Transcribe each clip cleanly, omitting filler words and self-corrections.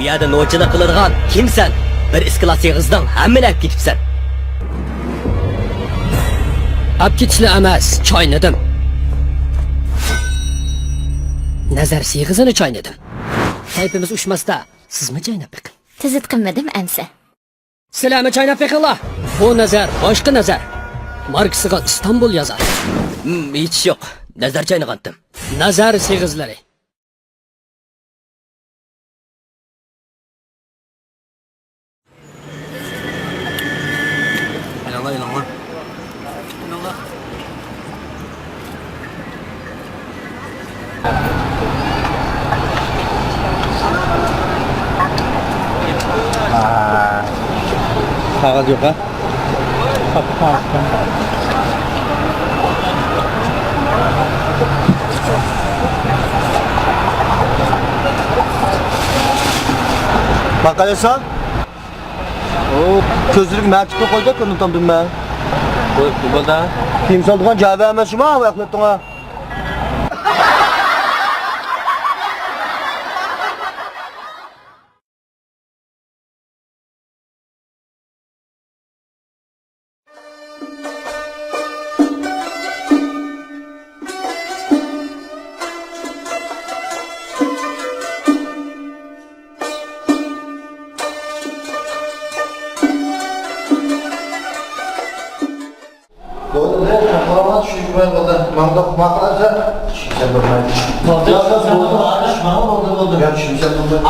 yerda nochida qiladigan kimsan? Bir isklasiy qizdan hammani olib ketibsan. Olib ketishli emas, choynadim. Nazar sig'izini choynadim. Kayfimiz ushmasda, sizmi chaynab beqing? Tizit qilmadim amsa. Sizlarmi chaynab beqinglar? Bu nazar, boshqa nazar. Marksiga İstanbul yazar. Hech yo'q. Nazar chaynag'andim. Nazar sig'izlari. İnanlar. Kağıt yok ha? Bakalasan? Közlük mərkibdə qoyda ki, unutamdım mən. Bu da? Kim saldıqan cavabı əməşim ha, ayaqlatdın ha? Doğru değil, kafalar şu var burada. Manda kumaklarsa kimse durmayın. Oldu. Ya kimse durmayın.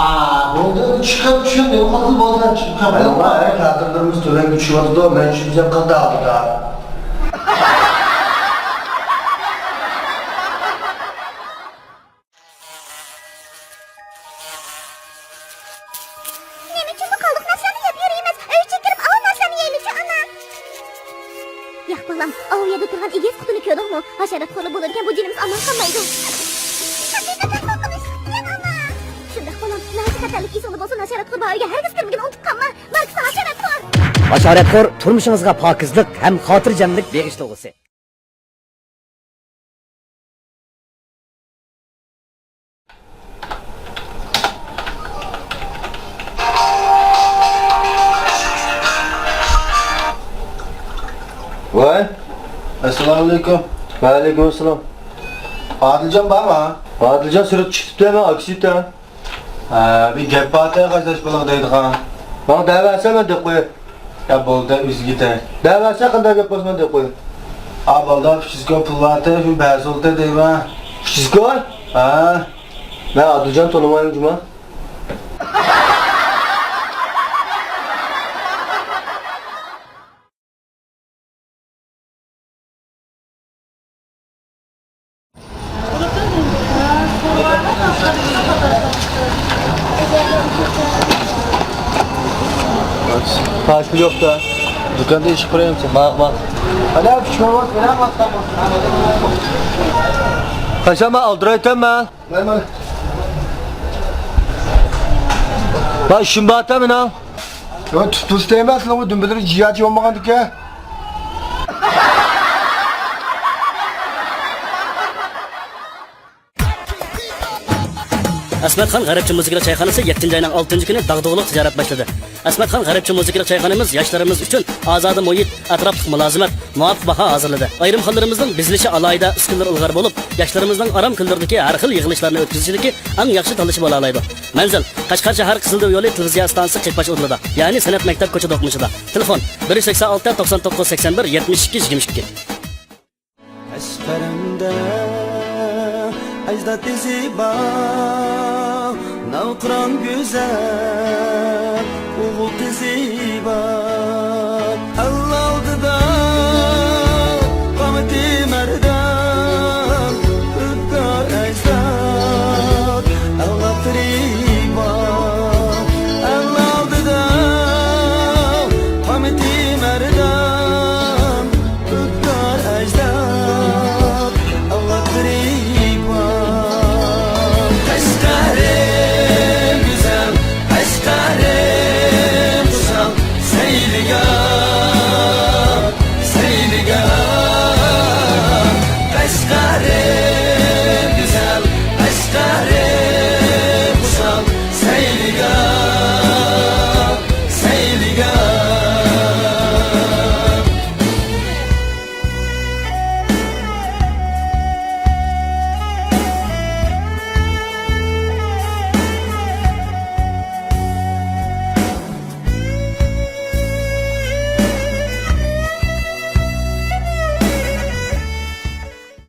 Oldu. Çıkıp çıkıyor. Nasıl bozdan çıkıp? Ama kadınlarımız tören güçü vardı da ben şimdi bize kan dağıldı da. Balam, o yerda turgan egiz qutini ko'rdingmi? Hasharat qo'li bo'ladigan bu jinimiz amal qilmaydi. Haqiqatan qo'rqinish. Shunday balam, nazi katallik isini bo'lsa hasharat qil bariga hargiz kirmagan unutqanman. Marksa hasharat qil. Hasharatxo'r turmushingizga pokizlik ham xotirjamlik beg'ishlig'isi. Vay. Assalamu alaikum. Wa alaikum assalam. Adilcan var mı? Adilcan sürüp çıktı hemen aksiyete. Bir gep bataya kardeş balık deydi ha. Bana daverse ben de koyayım. Ya bolda üzgite. Daverse kadar gep basma de koyayım. Bolda fiziko pul bataya şu beyaz oldu deyim ha. Fiziko? Ben Adilcan tanımayım cuma. Taşlı yok da. Dükkanda iş kurayım sen. Bak. Hadi abi çıkma bak. Bana bak. Kaşama aldırayım ben. Ver. Bak işim batı mı lan? Ya tutuş değmez lan bu dümbelleri ciğerci olmagandık ya. Asmatxon G'aribcha muzikali choyxonasi 7-oyning 6-kuni dag'dug'liq tijorat boshladi. Asmatxon G'aribcha muzikali choyxonamiz yoshlarimiz uchun ozoda muhit, atrofli mulozimat, muvofiq baho hozirladi. Ayrim xollarimizning bizilishi alohida ustunlar ilg'or bo'lib, yoshlarimizning aram kunlaridagi har xil yig'ilishlarni o'tkazishdagi eng yaxshi tanlashi bo'la oladi. Manzil: Qashqar shahar Qizildiv yo'li televiziya stansiyasi Qirpash o'rnida, ya'ni San'at maktab ko'cha do'qmishida. Telefon 186 99 81 72 22. Aşkarımda ecdat ziba Navkran güzel Uğut ziba